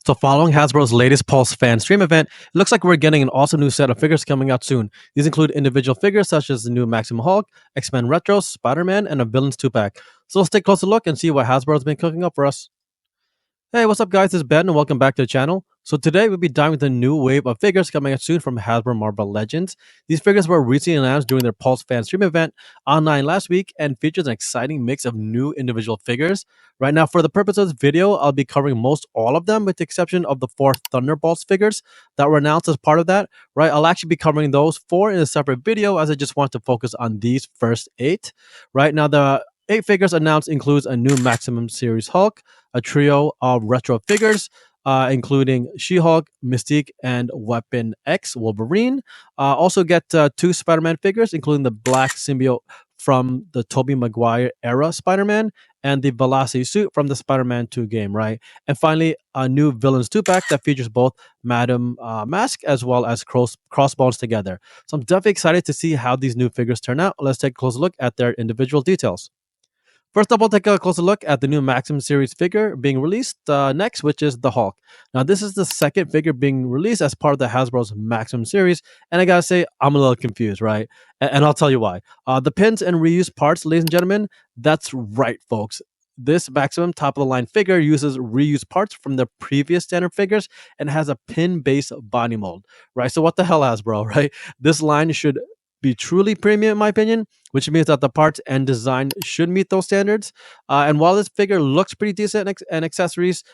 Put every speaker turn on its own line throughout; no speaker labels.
So, following Hasbro's latest Pulse Fanstream event, it looks like we're getting an awesome new set of figures coming out soon. These include individual figures such as the new Maximum Hulk, X-Men Retro, Spider-Man, and a Villains 2-pack. So let's take a closer look and see what Hasbro's been cooking up for us. Hey, what's up, guys? This is Ben, and welcome back to the channel. So today we'll be diving into a new wave of figures coming out soon from Hasbro Marvel Legends. These figures were recently announced during their Pulse Fanstream event online last week and features an exciting mix of new individual figures. Right now, for the purpose of this video, I'll be covering most all of them with the exception of the 4 Thunderbolts figures that were announced as part of that. Right, I'll actually be covering those 4 in a separate video as I just want to focus on these first 8. Right now, the 8 figures announced includes a new Maximum Series Hulk, a trio of retro figures, including She-Hulk, Mystique, and Weapon X Wolverine. Also get 2 Spider-Man figures, including the black symbiote from the Tobey Maguire era Spider-Man and the Velocity suit from the Spider-Man 2 game, right? And finally, a new Villains 2-pack that features both Madam Mask as well as Crossbones together. So I'm definitely excited to see how these new figures turn out. Let's take a closer look at their individual details. First up, we'll take a closer look at the new Maxim series figure being released next, which is the Hulk. Now, this is the second figure being released as part of the Hasbro's Maxim series, and I gotta say, I'm a little confused, right? And I'll tell you why. The pins and reused parts, ladies and gentlemen, that's right, folks. This Maximum top of the line figure uses reused parts from the previous standard figures and has a pin based body mold, right? So, what the hell, Hasbro, right? This line should be truly premium, in my opinion, which means that the parts and design should meet those standards. And while this figure looks pretty decent and accessories,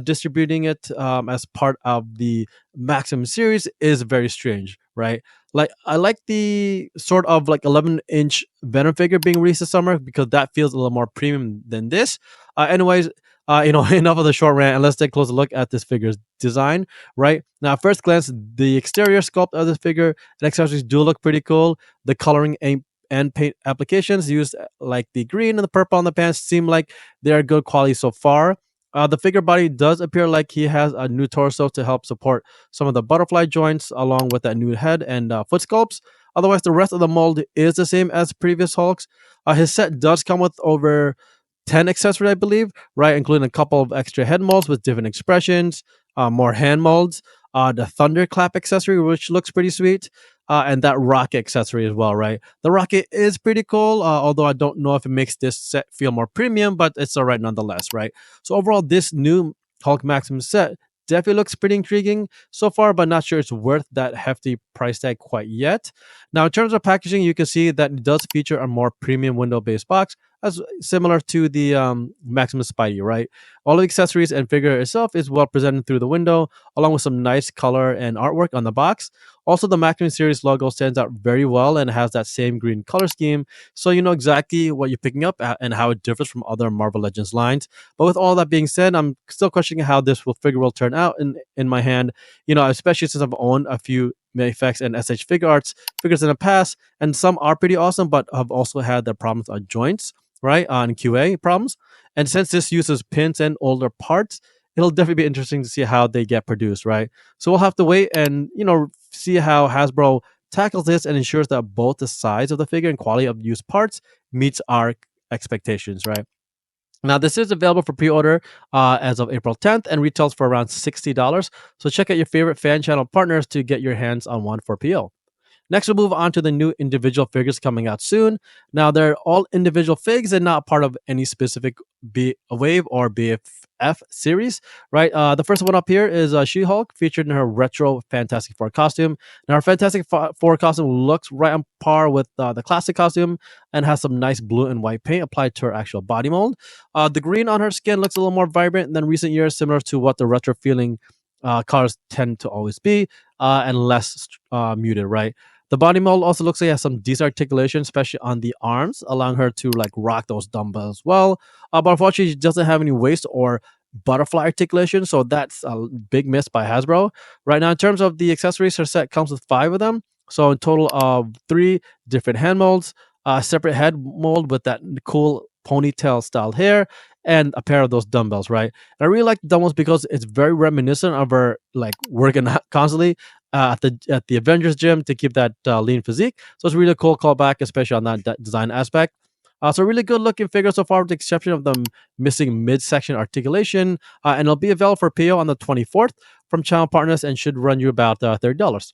distributing it as part of the Maximum series is very strange, right? Like I like the sort of like 11-inch Venom figure being released this summer because that feels a little more premium than this. Anyways, enough of the short rant, and let's take a closer look at this figure's design. Right now, at first glance, the exterior sculpt of this figure and accessories do look pretty cool. The coloring and paint applications used, like the green and the purple on the pants, seem like they're good quality so far. The figure body does appear like he has a new torso to help support some of the butterfly joints, along with that new head and foot sculpts. Otherwise, the rest of the mold is the same as previous Hulks. His set does come with over 10 accessories, I believe, right? Including a couple of extra head molds with different expressions, more hand molds, the thunderclap accessory, which looks pretty sweet, and that rocket accessory as well, right? The rocket is pretty cool, although I don't know if it makes this set feel more premium, but it's all right nonetheless, right? So overall, this new Hulk Maximum set definitely looks pretty intriguing so far, but not sure it's worth that hefty price tag quite yet. Now, in terms of packaging, you can see that it does feature a more premium window-based box, as similar to the Maximus Spidey, right? All the accessories and figure itself is well presented through the window, along with some nice color and artwork on the box. Also, the Maximus series logo stands out very well and has that same green color scheme, so you know exactly what you're picking up and how it differs from other Marvel Legends lines. But with all that being said, I'm still questioning how this figure will turn out in my hand. You know, especially since I've owned a few Mayfex and SH Figure Arts figures in the past, and some are pretty awesome, but have also had their problems on joints, right? On QA problems. And since this uses pins and older parts, it'll definitely be interesting to see how they get produced, right? So we'll have to wait and, see how Hasbro tackles this and ensures that both the size of the figure and quality of used parts meets our expectations, right? Now, this is available for pre-order as of April 10th and retails for around $60. So check out your favorite fan channel partners to get your hands on one for PO. Next, we'll move on to the new individual figures coming out soon. Now, they're all individual figs and not part of any specific Wave or BFF series, right? The first one up here is She-Hulk, featured in her retro Fantastic Four costume. Now, her Fantastic Four costume looks right on par with the classic costume and has some nice blue and white paint applied to her actual body mold. The green on her skin looks a little more vibrant than recent years, similar to what the retro feeling colors tend to always be, and less muted, right? The body mold also looks like it has some decent articulation, especially on the arms, allowing her to like rock those dumbbells well. But unfortunately, she doesn't have any waist or butterfly articulation, so that's a big miss by Hasbro. Right now, in terms of the accessories, her set comes with 5 of them. So in total of 3 different hand molds, a separate head mold with that cool ponytail style hair, and a pair of those dumbbells, right? And I really like the dumbbells because it's very reminiscent of her like working out constantly at the Avengers gym to keep that lean physique. So it's really a cool callback, especially on that design aspect. So really good looking figure so far, with the exception of the missing midsection articulation. And it'll be available for PO on the 24th from channel partners and should run you about $30.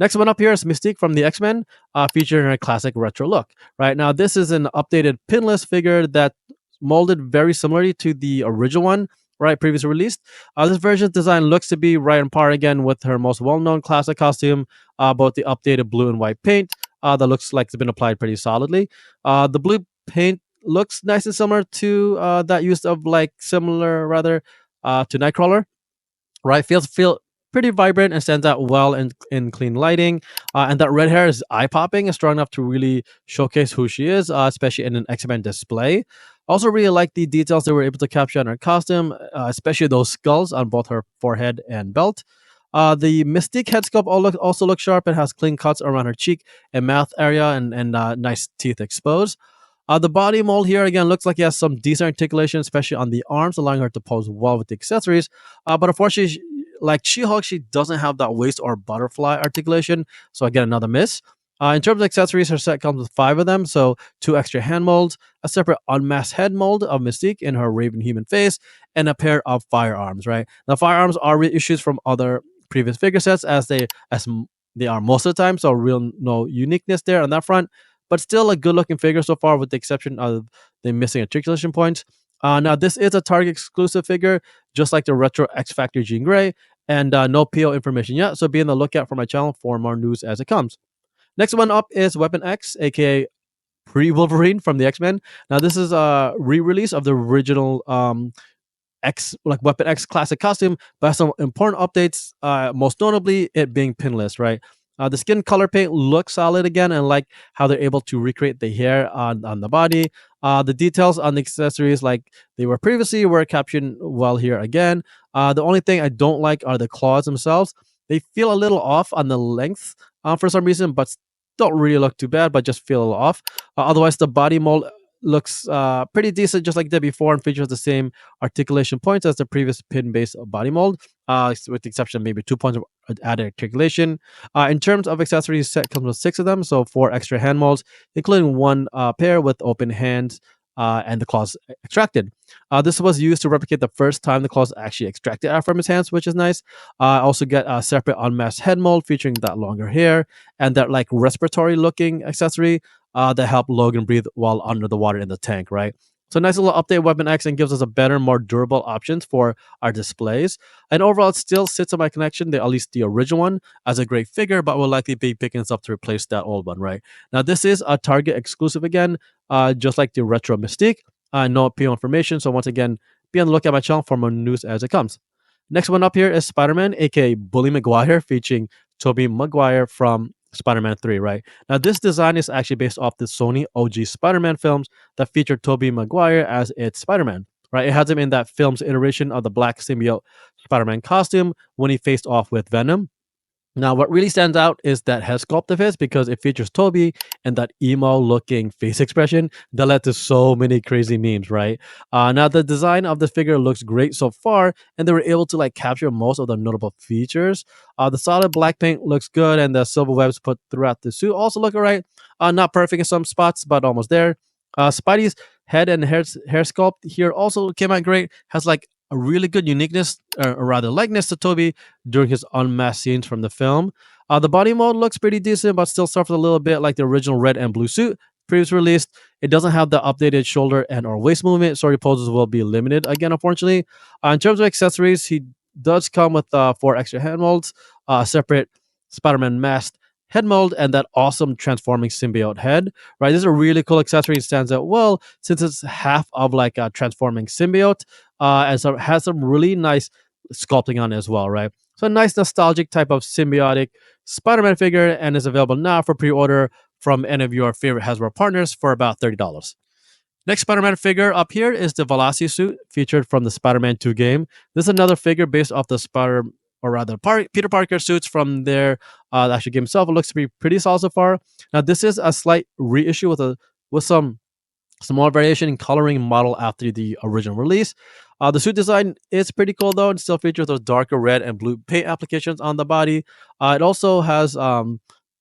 Next one up here is Mystique from the X-Men, featuring a classic retro look. Right now, this is an updated pinless figure that molded very similarly to the original one, right, previously released. This version's design looks to be right on par again with her most well-known classic costume, both the updated blue and white paint that looks like it's been applied pretty solidly. The blue paint looks nice and similar to that used of like similar rather to Nightcrawler, right? Feel pretty vibrant and stands out well in clean lighting. And that red hair is eye popping and strong enough to really showcase who she is, especially in an X-Men display. Also, really like the details they were able to capture on her costume, especially those skulls on both her forehead and belt. The Mystique head sculpt also looks sharp and has clean cuts around her cheek and mouth area and nice teeth exposed. The body mold here again looks like he has some decent articulation, especially on the arms, allowing her to pose well with the accessories. But unfortunately, like She-Hulk, she doesn't have that waist or butterfly articulation, so I get another miss. In terms of accessories, her set comes with 5 of them, so 2 extra hand molds, a separate unmasked head mold of Mystique in her Raven human face, and a pair of firearms. Right, the firearms are reissues from other previous figure sets, they are most of the time, so real no uniqueness there on that front. But still a good looking figure so far, with the exception of the missing articulation points. Now, this is a Target exclusive figure, just like the retro X Factor Jean Grey, and no PO information yet, so be on the lookout for my channel for more news as it comes. Next one up is Weapon X, aka pre Wolverine from the X Men. Now, this is a re release of the original X, like Weapon X classic costume, but has some important updates, most notably it being pinless, right? The skin color paint looks solid again, and like how they're able to recreate the hair on the body. The details on the accessories, like they were previously, were captioned well here again. The only thing I don't like are the claws themselves. They feel a little off on the length for some reason, but don't really look too bad, but just feel a little off. Otherwise, the body mold looks pretty decent, just like the before, and features the same articulation points as the previous pin-based body mold, with the exception of maybe 2 points of added articulation. In terms of accessories, set comes with 6 of them, so 4 extra hand molds, including 1 pair with open hands and the claws extracted. This was used to replicate the first time the claws actually extracted out from his hands, which is nice. Also get a separate unmasked head mold featuring that longer hair and that like respiratory looking accessory that help Logan breathe while under the water in the tank, right? So nice little update Weapon X, and gives us a better, more durable options for our displays. And overall, it still sits in my collection, at least the original one, as a great figure, but will likely be picking this up to replace that old one, right? Now, this is a Target exclusive again, just like the Retro Mystique. No PO information, so once again, be on the lookout at my channel for more news as it comes. Next one up here is Spider-Man, aka Bully Maguire, featuring Tobey Maguire from Spider-Man 3, right? Now, this design is actually based off the Sony OG Spider-Man films that featured Tobey Maguire as its Spider-Man, right? It has him in that film's iteration of the black symbiote Spider-Man costume when he faced off with Venom. Now, what really stands out is that head sculpt of his, because it features Toby and that emo-looking face expression that led to so many crazy memes, right? Now, the design of the figure looks great so far, and they were able to like capture most of the notable features. The solid black paint looks good, and the silver webs put throughout the suit also look alright. Not perfect in some spots, but almost there. Spidey's head and hair sculpt here also came out great. Has like a really good uniqueness, or rather likeness to Toby during his unmasked scenes from the film. The body mold looks pretty decent, but still suffers a little bit like the original red and blue suit previously released. It doesn't have the updated shoulder and or waist movement, so poses will be limited again, unfortunately. In terms of accessories, he does come with 4 extra hand molds, separate Spider-Man mask head mold, and that awesome transforming symbiote head. Right, this is a really cool accessory. It stands out well since it's half of like a transforming symbiote, and so it has some really nice sculpting on it as well. Right, so a nice nostalgic type of symbiotic Spider-Man figure, and is available now for pre-order from any of your favorite Hasbro partners for about $30. Next Spider-Man figure up here is the Velocity suit featured from the Spider-Man 2 game. This is another figure based off the Peter Parker suits from their the actual game itself. It looks to be pretty solid so far. Now, this is a slight reissue with some more variation in coloring model after the original release. The suit design is pretty cool though, and still features those darker red and blue paint applications on the body. It also has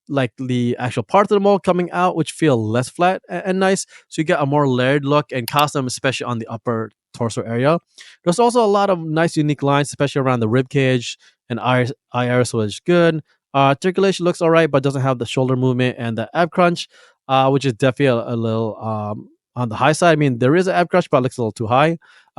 like the actual parts of the mold coming out, which feel less flat and nice. So you get a more layered look and costume, especially on the upper torso area. There's also a lot of nice, unique lines, especially around the rib cage and eye iris, which is good. Articulation looks all right, but doesn't have the shoulder movement and the ab crunch, which is definitely a little on the high side. I mean, there is an ab crunch, but it looks a little too high.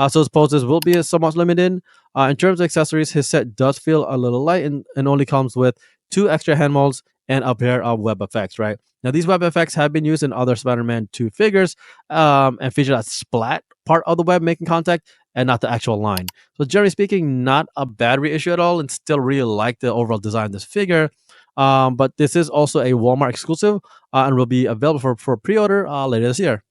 So his poses will be somewhat limited. In terms of accessories, his set does feel a little light and only comes with two extra hand molds and a pair of web effects, right? Now, these web effects have been used in other Spider Man 2 figures and feature that splat part of the web making contact and not the actual line. So, generally speaking, not a bad reissue at all, and still really like the overall design of this figure. But this is also a Walmart exclusive and will be available for pre order later this year.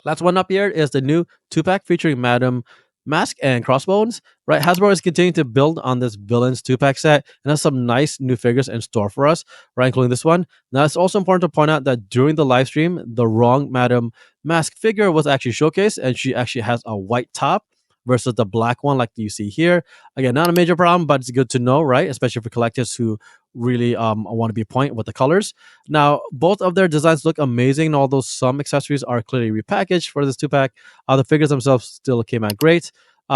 Last one up here is the new two-pack featuring Madam Mask and Crossbones. Right, Hasbro is continuing to build on this villains two-pack set and has some nice new figures in store for us, right, including this one. Now, it's also important to point out that during the live stream, the wrong Madam Mask figure was actually showcased, and she actually has a white top versus the black one, like you see here. Again, not a major problem, but it's good to know, right? Especially for collectors who really want to be point with the colors. Now, both of their designs look amazing, although some accessories are clearly repackaged for this two pack. The figures themselves still came out great.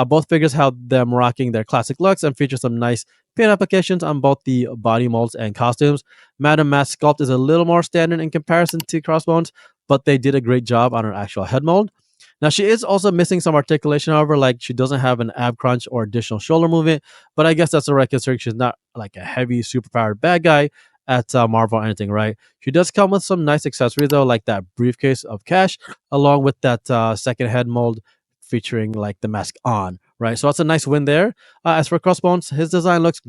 Both figures have them rocking their classic looks and feature some nice paint applications on both the body molds and costumes. Madam Mask sculpt is a little more standard in comparison to Crossbones, but they did a great job on her actual head mold. Now, she is also missing some articulation, however, like she doesn't have an ab crunch or additional shoulder movement, but I guess that's a right considering she's not like a heavy, superpowered bad guy at Marvel or anything, right? She does come with some nice accessories, though, like that briefcase of cash, along with that second head mold featuring like the mask on, right? So that's a nice win there. As for Crossbones, his design looks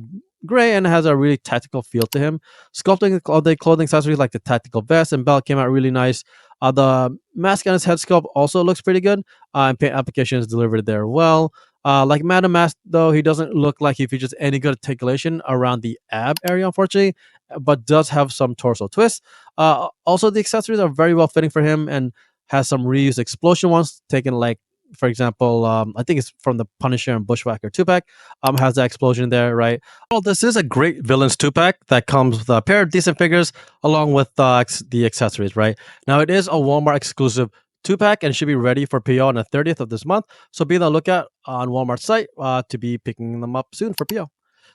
gray and has a really tactical feel to him. Sculpting of the clothing accessories like the tactical vest and belt came out really nice. The mask on his head sculpt also looks pretty good, and paint application is delivered there well. Like Madam Mask, though, he doesn't look like he features any good articulation around the ab area, unfortunately, but does have some torso twists. Also, the accessories are very well fitting for him and has some reused explosion ones taken, like, for example, I think it's from the Punisher and Bushwhacker 2 pack, has that explosion there, right? Well, this is a great villains 2 pack that comes with a pair of decent figures along with the accessories, right? Now, it is a Walmart exclusive 2 pack and should be ready for PO on the 30th of this month. So be on the lookout on Walmart's site to be picking them up soon for PO.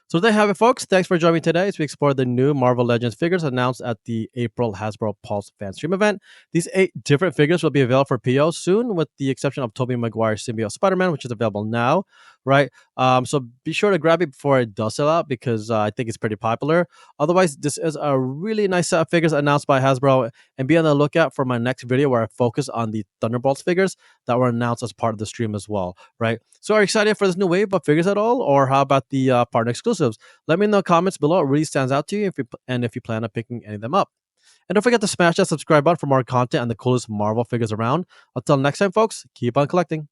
So there you have it, folks. Thanks for joining me today as we explore the new Marvel Legends figures announced at the April Hasbro Pulse Fanstream event. These 8 different figures will be available for PO soon, with the exception of Tobey Maguire's symbiote Spider-Man, which is available now, right? So be sure to grab it before it does sell out because I think it's pretty popular. Otherwise, this is a really nice set of figures announced by Hasbro, and be on the lookout for my next video where I focus on the Thunderbolts figures that were announced as part of the stream as well, right? So are you excited for this new wave of figures at all, or how about the partner exclusives? Let me know in the comments below. It really stands out to you if you plan on picking any of them up. And don't forget to smash that subscribe button for more content and the coolest Marvel figures around. Until next time, folks, keep on collecting.